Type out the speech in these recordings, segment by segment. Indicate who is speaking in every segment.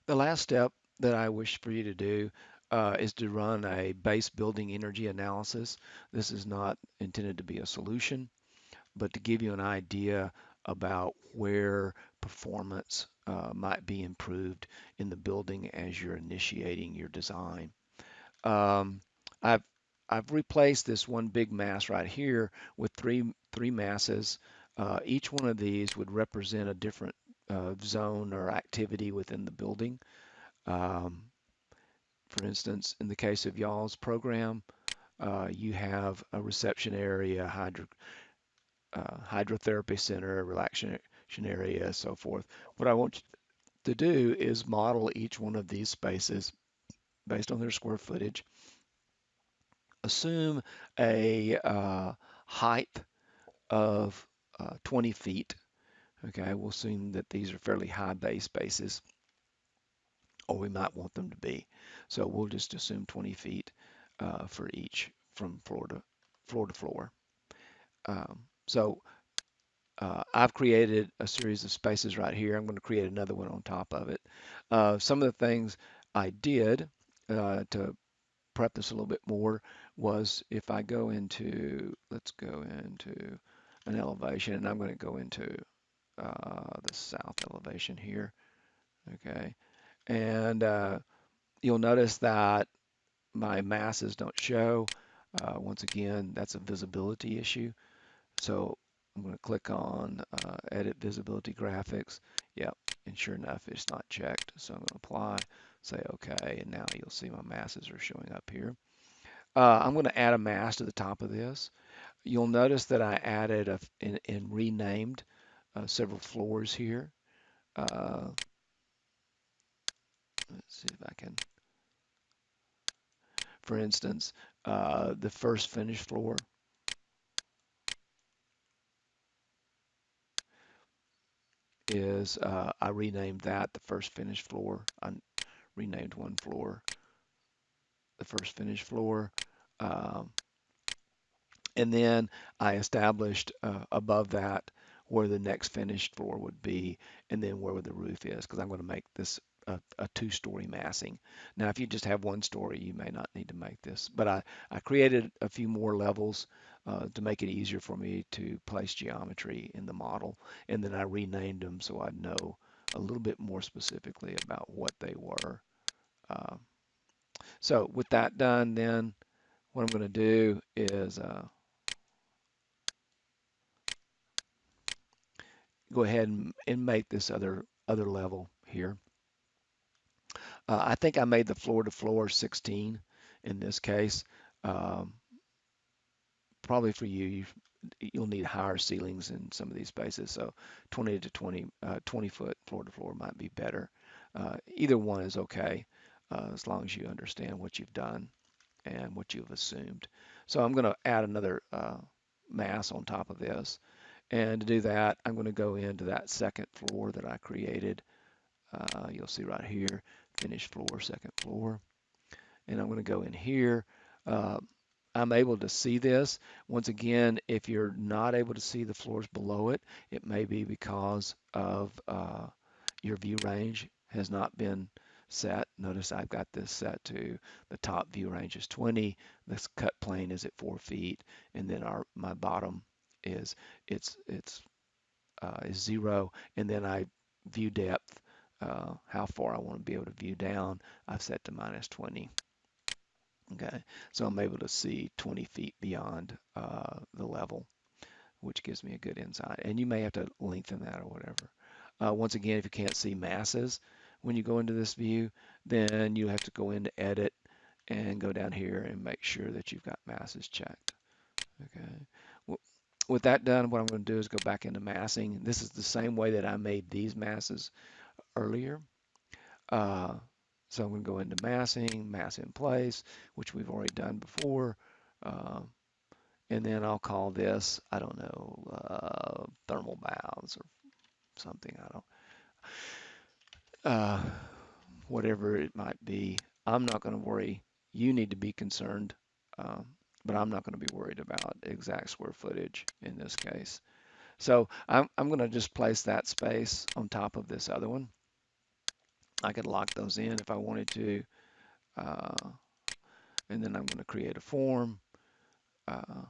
Speaker 1: The last step that I wish for you to do is to run a base building energy analysis. This is not intended to be a solution, but to give you an idea about where performance might be improved in the building as you're initiating your design. Um, I've I've replaced this one big mass right here with three masses. Each one of these would represent a different zone or activity within the building. Um, for instance, in the case of y'all's program, you have a reception area, hydrotherapy center, relaxation area, so forth. What I want you to do is model each one of these spaces based on their square footage. Assume a height of 20 feet. Okay, we'll assume that these are fairly high bay spaces, or we might want them to be. So we'll just assume 20 feet for each from floor to floor. So I've created a series of spaces right here. I'm going to create another one on top of it. Some of the things I did to prep this a little bit more was if I go into, let's go into an elevation, and I'm going to go into the south elevation here. Okay. And you'll notice that my masses don't show. Once again, that's a visibility issue. So I'm going to click on Edit Visibility Graphics. Yep, and sure enough, it's not checked. So I'm going to apply, say OK, and now you'll see my masses are showing up here. I'm going to add a mass to the top of this. You'll notice that I added and renamed several floors here. Let's see if I can, for instance, the first finished floor is, I renamed that the first finished floor. I renamed one floor the first finished floor. Um, and then I established above that where the next finished floor would be, and then where the roof is, because I'm going to make this a two-story massing. Now, if you just have one story, you may not need to make this, but I created a few more levels to make it easier for me to place geometry in the model, and then I renamed them so I'd know a little bit more specifically about what they were. Uh, so with that done, then what I'm going to do is go ahead and make this other level here. I think I made the floor to floor 16 in this case. Um, Probably for you, you'll need higher ceilings in some of these spaces. So 20 to 20 foot floor to floor might be better. Either one is okay as long as you understand what you've done and what you've assumed. So I'm going to add another mass on top of this. And to do that, I'm going to go into that second floor that I created. You'll see right here, finished floor, second floor. And I'm going to go in here. Uh, I'm able to see this. Once again, if you're not able to see the floors below it, it may be because of your view range has not been set. Notice I've got this set to the top view range is 20, this cut plane is at 4 feet, and then my bottom is it's is 0, and then I view depth, how far I want to be able to view down, I've set to -20. Okay, so I'm able to see 20 feet beyond the level, which gives me a good insight. And you may have to lengthen that or whatever. Once again, if you can't see masses when you go into this view, then you have to go into Edit and go down here and make sure that you've got masses checked. Okay. With that done, what I'm going to do is go back into massing. This is the same way that I made these masses earlier. Uh, so I'm going to go into massing, mass in place, which we've already done before. Uh, and then I'll call this, I don't know, thermal baths or something. I don't, uh, whatever it might be. I'm not going to worry. You need to be concerned, um, but I'm not going to be worried about exact square footage in this case. So I'm going to just place that space on top of this other one. I could lock those in if I wanted to. Uh, and then I'm going to create a form out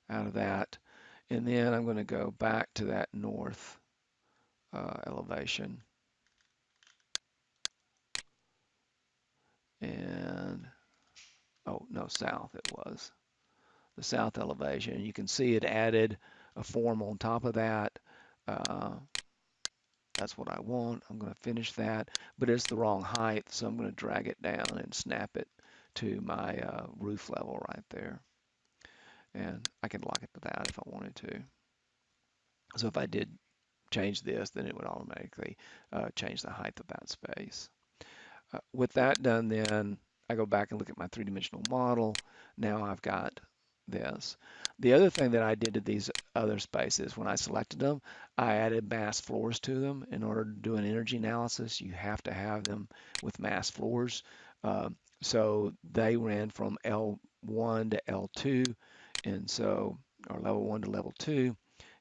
Speaker 1: of that. And then I'm going to go back to that north elevation. And, oh, no, south it was. The south elevation. You can see it added a form on top of that. Uh, that's what I want. I'm going to finish that, but it's the wrong height, so I'm going to drag it down and snap it to my roof level right there. And I can lock it to that if I wanted to. So if I did change this, then it would automatically change the height of that space. With that done, then I go back and look at my three-dimensional model. Now I've got this. The other thing that I did to these other spaces, when I selected them, I added mass floors to them. In order to do an energy analysis, you have to have them with mass floors. So they ran from L1 to L2, and so, or level 1 to level 2.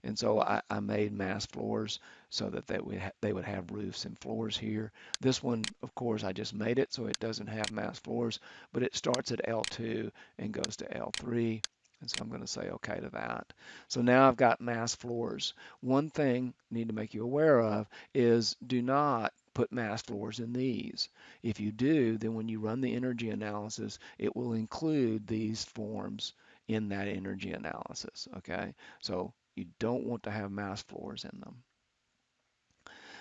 Speaker 1: And so I made mass floors so that they would have roofs and floors here. This one, of course, I just made it so it doesn't have mass floors, but it starts at L2 and goes to L3. And so I'm going to say OK to that. So now I've got mass floors. One thing I need to make you aware of is do not put mass floors in these. If you do, then when you run the energy analysis, it will include these forms in that energy analysis. Okay, so you don't want to have mass floors in them.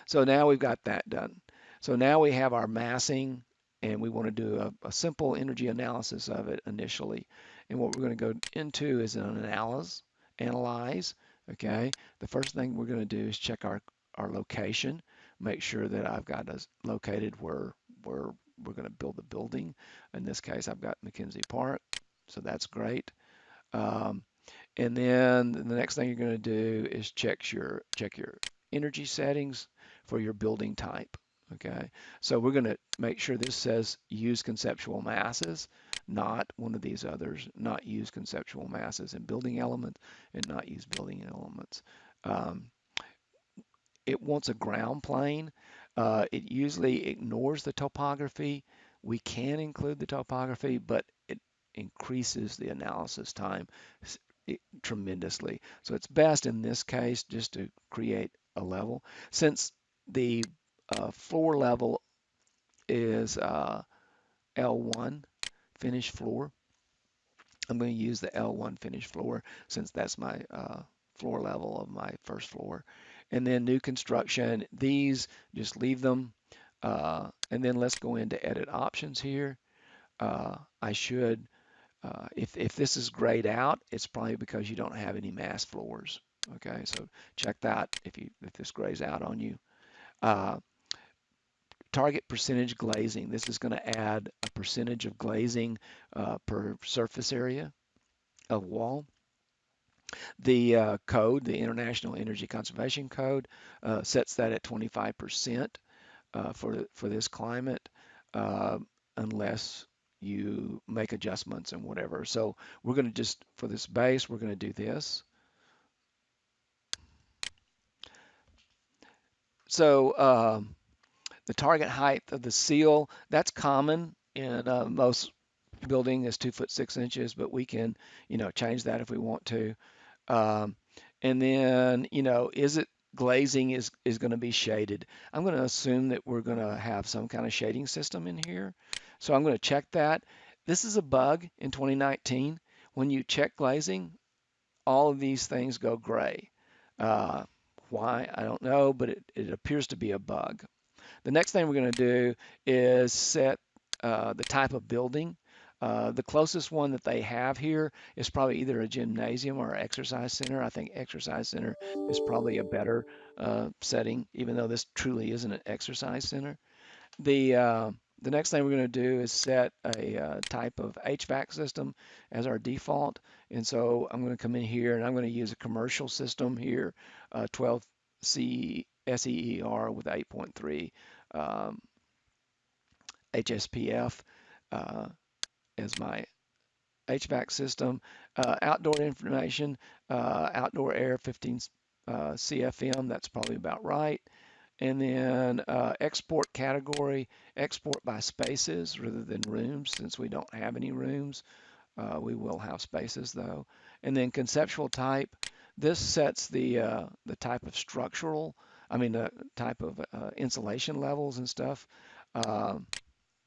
Speaker 1: So now we've got that done. So now we have our massing, and we want to do a simple energy analysis of it initially. And what we're going to go into is an analyze. Okay, the first thing we're going to do is check our location, make sure that I've got us located where we're going to build the building. In this case, I've got McKenzie Park, so that's great. Um, and then the next thing you're going to do is check your energy settings for your building type. Okay, so we're going to make sure this says use conceptual masses, not one of these others, not use conceptual masses in building elements and not use building elements. Um, it wants a ground plane. It usually ignores the topography. We can include the topography, but it increases the analysis time tremendously. So it's best in this case just to create a level. Since the floor level is L1 finished floor, I'm going to use the L1 finished floor since that's my floor level of my first floor. And then new construction, these just leave them. And then let's go into edit options here. I should, if this is grayed out, it's probably because you don't have any mass floors. Okay, so check that if this grays out on you. Uh, Target percentage glazing. This is going to add a percentage of glazing per surface area of wall. The code, the International Energy Conservation Code, sets that at 25% for this climate, uh, unless you make adjustments and whatever. So we're going to just, for this base, we're going to do this. So the target height of the seal, that's common in most building is 2 foot 6 inches, but we can, change that if we want to. Um, and then, is it glazing is going to be shaded? I'm going to assume that we're going to have some kind of shading system in here. So I'm going to check that. This is a bug in 2019. When you check glazing, all of these things go gray. Uh, why? I don't know, but it appears to be a bug. The next thing we're going to do is set the type of building. The closest one that they have here is probably either a gymnasium or exercise center. I think exercise center is probably a better setting, even though this truly isn't an exercise center. The next thing we're going to do is set a type of HVAC system as our default. And so I'm going to come in here and I'm going to use a commercial system here, 12C SEER with 8.3 um, HSPF uh, as my HVAC system. Outdoor information, outdoor air 15 CFM, that's probably about right. And then export category, export by spaces rather than rooms, since we don't have any rooms. We will have spaces though. And then conceptual type, this sets the type of structural, I mean the type of insulation levels and stuff. Um,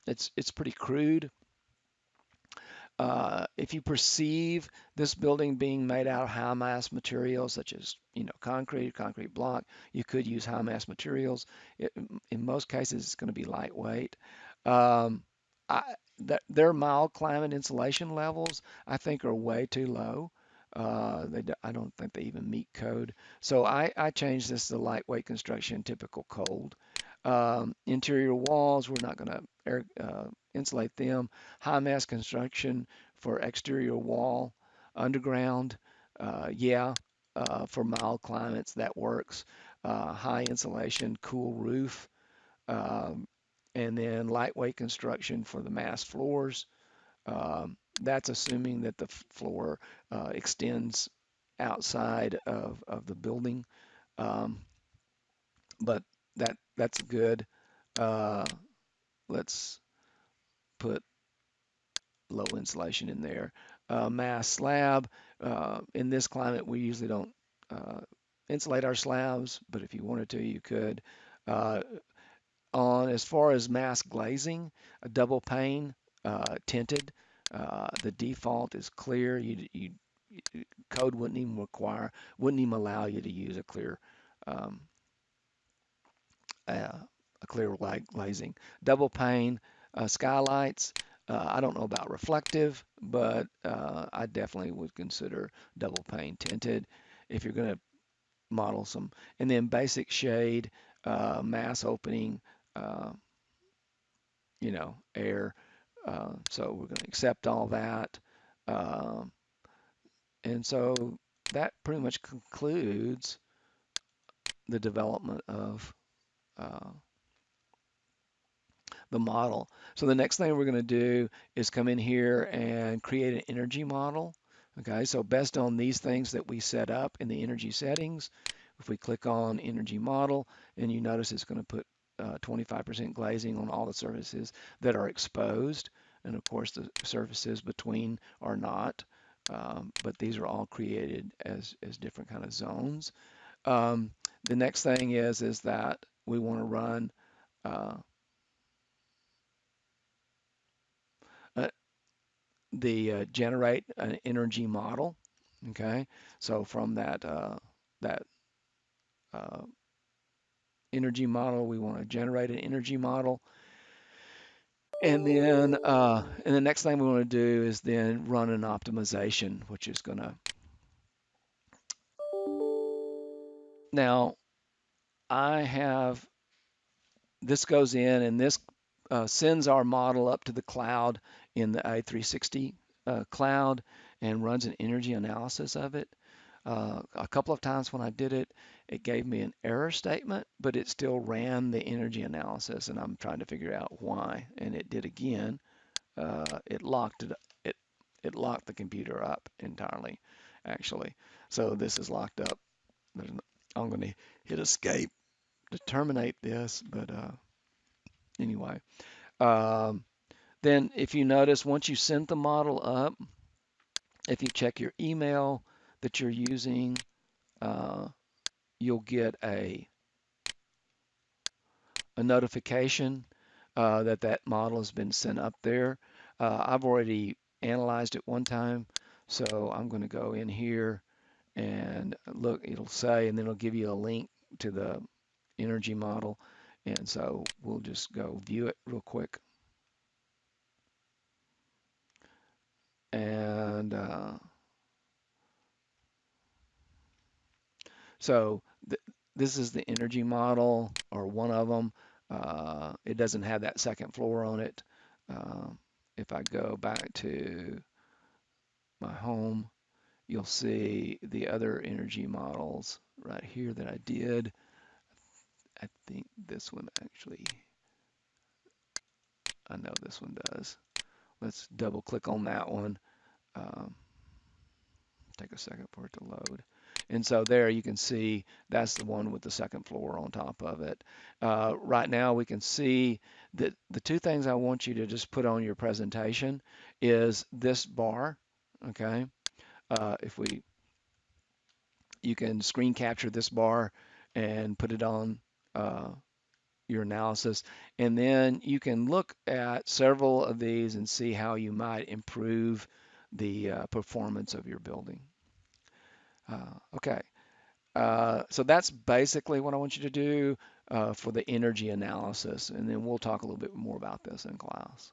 Speaker 1: it's pretty crude. If you perceive this building being made out of high mass materials such as concrete block, you could use high mass materials. In most cases, it's going to be lightweight. Um, I, their mild climate insulation levels, I think, are way too low. I don't think they even meet code. So I changed this to lightweight construction, typical cold. Interior walls, we're not going to insulate them. High mass construction for exterior wall, underground, yeah, for mild climates that works. High insulation, cool roof, um, and then lightweight construction for the mass floors. That's assuming that the floor extends outside of the building, um, but that's good. Uh, let's put low insulation in there. Mass slab. In this climate, we usually don't uh, insulate our slabs, but if you wanted to, you could. Uh, on as far as mass glazing, a double pane, tinted. The default is clear. Code wouldn't even allow you to use um, uh, a clear glazing. Double pane skylights. I don't know about reflective, but I definitely would consider double pane tinted if you're going to model some. And then basic shade, mass opening, uh, air. So we're going to accept all that. Um, and so that pretty much concludes the development of uh, the model. So the next thing we're going to do is come in here and create an energy model. Okay, so based on these things that we set up in the energy settings, if we click on energy model, and you notice it's going to put 25% glazing on all the surfaces that are exposed. And of course, the surfaces between are not. But these are all created as different kind of zones. Um, the next thing is that we want to run uh, uh, the generate an energy model. Okay, so from that uh, energy model, we want to generate an energy model, and the next thing we want to do is then run an optimization, which is going to now I have this goes in and this sends our model up to the cloud in the A360 cloud and runs an energy analysis of it. A couple of times when I did it, it gave me an error statement, but it still ran the energy analysis, and I'm trying to figure out why. And it did again. It locked it. It locked the computer up entirely, actually. So this is locked up. I'm going to hit escape to terminate this, but anyway. Um, then if you notice, once you send the model up, if you check your email that you're using, uh, you'll get a notification that that model has been sent up there. I've already analyzed it one time, so I'm going to go in here and look. It'll say, and then it'll give you a link to the energy model. And so we'll just go view it real quick. And so this is the energy model, or one of them. It doesn't have that second floor on it. If I go back to my home, you'll see the other energy models right here that I did. I think this one actually, I know this one does. Let's double click on that one. Um, take a second for it to load. And so there you can see that's the one with the second floor on top of it. Right now we can see that the two things I want you to just put on your presentation is this bar, okay? If we, you can screen capture this bar and put it on uh, your analysis, and then you can look at several of these and see how you might improve the performance of your building. Okay. So that's basically what I want you to do for the energy analysis, and then we'll talk a little bit more about this in class.